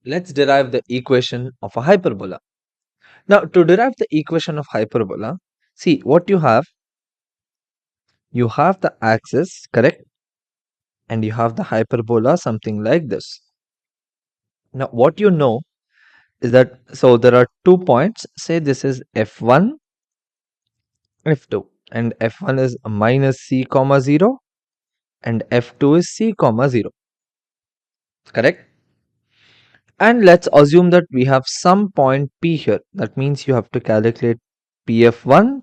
let's derive the equation of a hyperbola. Now, to derive the equation of hyperbola, see what you have the axis, correct? And you have the hyperbola, something like this. Now, what you know is that, so there are 2 points, say this is f1, f2, and f1 is minus c comma 0 and f2 is c comma 0, correct? And let's assume that we have some point P here. That means you have to calculate PF1,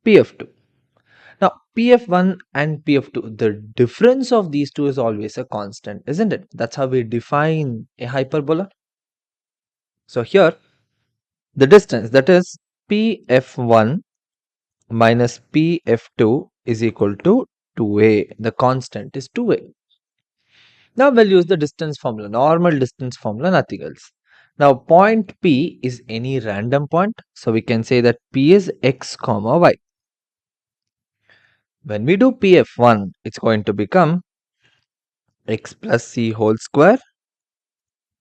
PF2. Now, PF1 and PF2, the difference of these two is always a constant, isn't it? That's how we define a hyperbola. So here, the distance, that is PF1 minus PF2 is equal to 2a. The constant is 2a. Now we'll use the distance formula, normal distance formula, nothing else. Now point P is any random point. So we can say that P is x comma y. When we do PF1, it's going to become x plus c whole square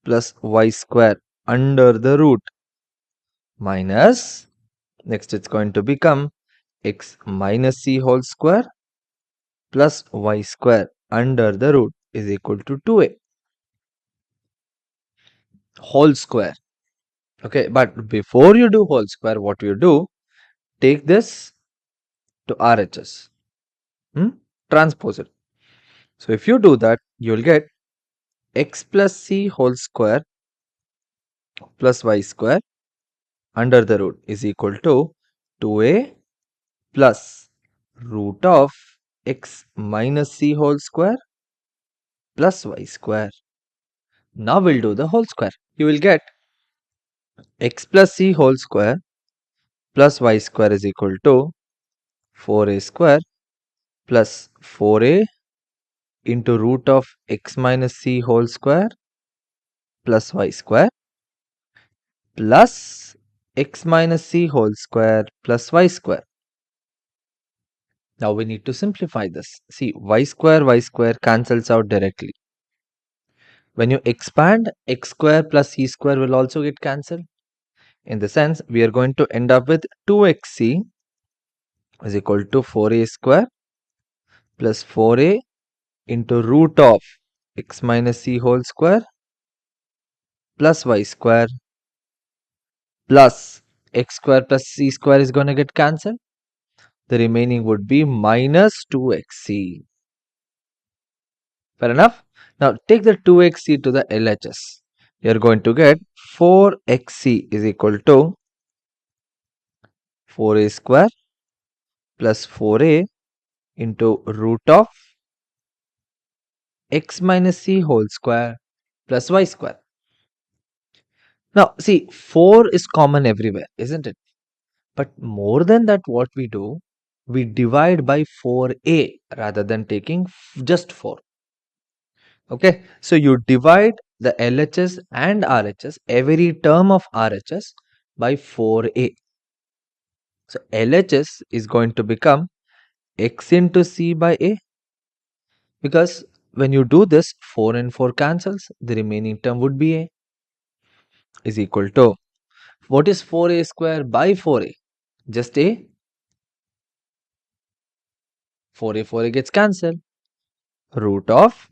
plus y square under the root minus, next it's going to become x minus c whole square plus y square under the root is equal to 2a whole square. Okay, but before you do whole square, what you do, take this to RHS, transpose it. So if you do that, you'll get x plus c whole square plus y square under the root is equal to 2a plus root of x minus c whole square plus y square. Now we'll do the whole square. You will get x plus c whole square plus y square is equal to 4a square plus 4a into root of x minus c whole square plus y square plus x minus c whole square plus y square. Now we need to simplify this. See, y square cancels out directly. When you expand, x square plus c square will also get cancelled. In the sense, we are going to end up with 2xc is equal to 4a square plus 4a into root of x minus c whole square plus y square plus x square plus c square is going to get cancelled. The remaining would be minus 2xc. Fair enough? Now take the 2xc to the LHS. You are going to get 4xc is equal to 4a square plus 4a into root of x minus c whole square plus y square. Now see, 4 is common everywhere, isn't it? But more than that, what we do, we divide by 4a rather than taking just 4. Okay, so you divide the LHS and RHS, every term of RHS, by 4a. So LHS is going to become x into c by a, because when you do this, 4 and 4 cancels, the remaining term would be a, is equal to, what is 4a square by 4a? Just a. 4a gets cancelled. Root of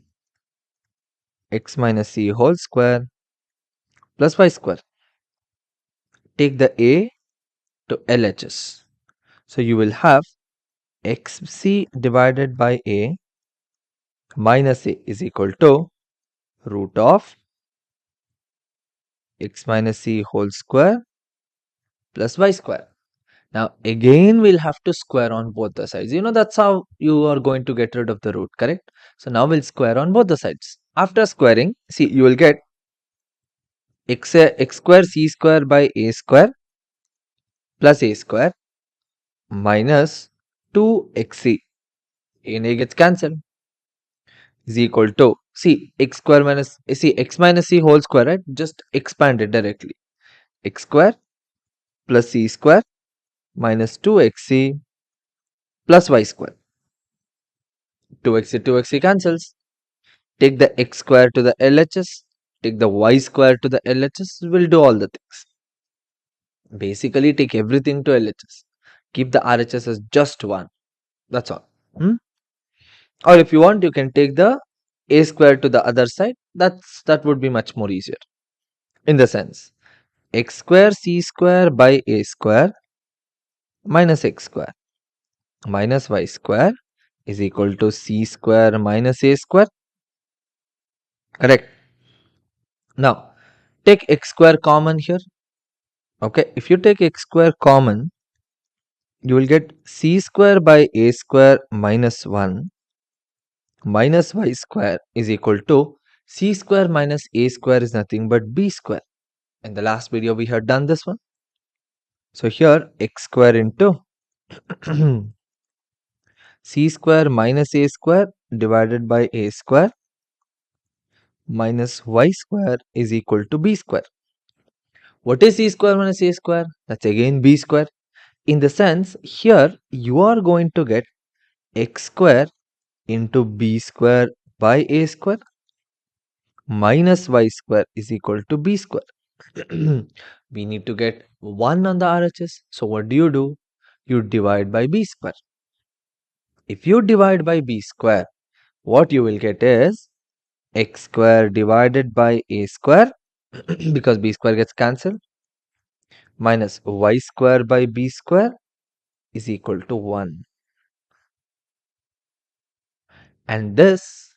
x minus c whole square plus y square. Take the a to LHS. So you will have xc divided by a minus a is equal to root of x minus c whole square plus y square. Now again we'll have to square on both the sides. You know, that's how you are going to get rid of the root, correct? So now we'll square on both the sides. After squaring, see, you will get x square c square by a square plus a square minus 2xc. A and a gets cancelled is equal to, see, x square minus, see, x minus c whole square, right? Just expand it directly. X square plus c square minus 2xc plus y square. 2xc cancels. Take the x square to the LHS. take the y square to the LHS, will do all the things. Basically, take everything to LHS. Keep the RHS as just 1. That's all. Hmm? Or if you want, you can take the a square to the other side. That would be much more easier. In the sense, x square c square by a square minus x square minus y square is equal to c square minus a square. Correct. Now, take x square common here. Okay, if you take x square common, you will get c square by a square minus 1 minus y square is equal to c square minus a square is nothing but b square. In the last video, we had done this one. So here, x square into c square minus a square divided by a square minus y square is equal to b square. What is c square minus a square? That's again b square. In the sense, here you are going to get x square into b square by a square minus y square is equal to b square. We need to get 1 on the RHS. So what do? You divide by b square. If you divide by b square, what you will get is x square divided by a square because b square gets cancelled minus y square by b square is equal to 1. And this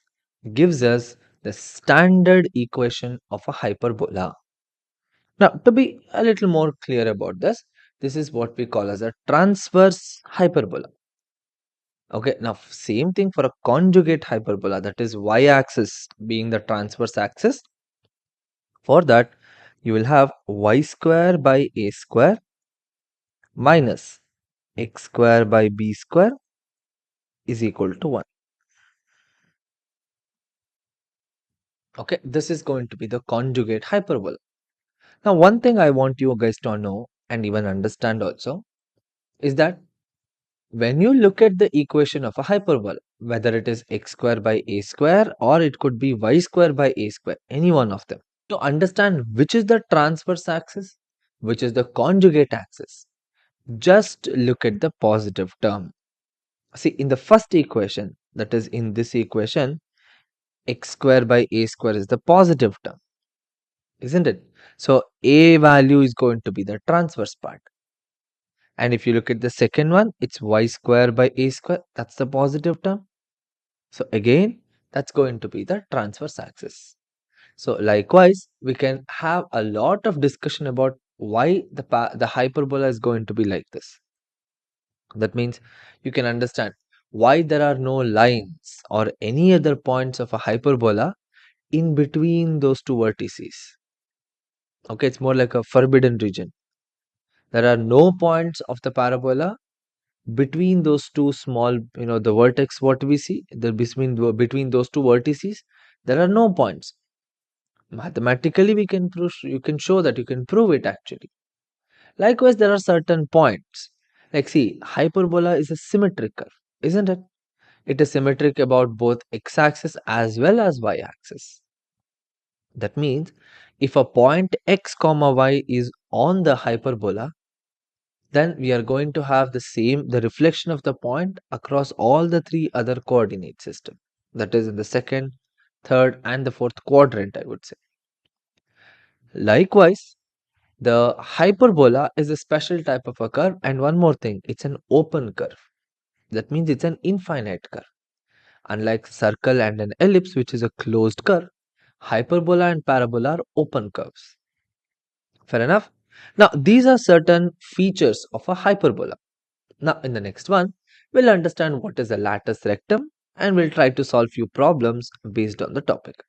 gives us the standard equation of a hyperbola. Now, to be a little more clear about this, this is what we call as a transverse hyperbola. Okay, now same thing for a conjugate hyperbola, that is y-axis being the transverse axis. For that, you will have y square by a square minus x square by b square is equal to 1. Okay, this is going to be the conjugate hyperbola. Now, one thing I want you guys to know and even understand also is that when you look at the equation of a hyperbola, whether it is x square by a square or it could be y square by a square, any one of them, to understand which is the transverse axis, which is the conjugate axis, just look at the positive term. See, in the first equation, that is in this equation, x square by a square is the positive term, isn't it? So a value is going to be the transverse part. And if you look at the second one, it's y square by a square. That's the positive term. So again, that's going to be the transverse axis. So likewise, we can have a lot of discussion about why the hyperbola is going to be like this. That means you can understand why there are no lines or any other points of a hyperbola in between those two vertices. Okay, it's more like a forbidden region. There are no points of the parabola between those two small, the vertex what we see, between those two vertices, there are no points. Mathematically, you can show that, you can prove it actually. Likewise, there are certain points. Like see, hyperbola is a symmetric curve, isn't it? It is symmetric about both x-axis as well as y-axis. That means if a point x comma y is on the hyperbola, then we are going to have the reflection of the point across all the three other coordinate system. That is in the second, third and the fourth quadrant, I would say. Likewise, the hyperbola is a special type of a curve, and one more thing, it's an open curve. That means it's an infinite curve. Unlike circle and an ellipse, which is a closed curve, hyperbola and parabola are open curves. Fair enough? Now, these are certain features of a hyperbola. Now, in the next one, we'll understand what is a latus rectum and we'll try to solve few problems based on the topic.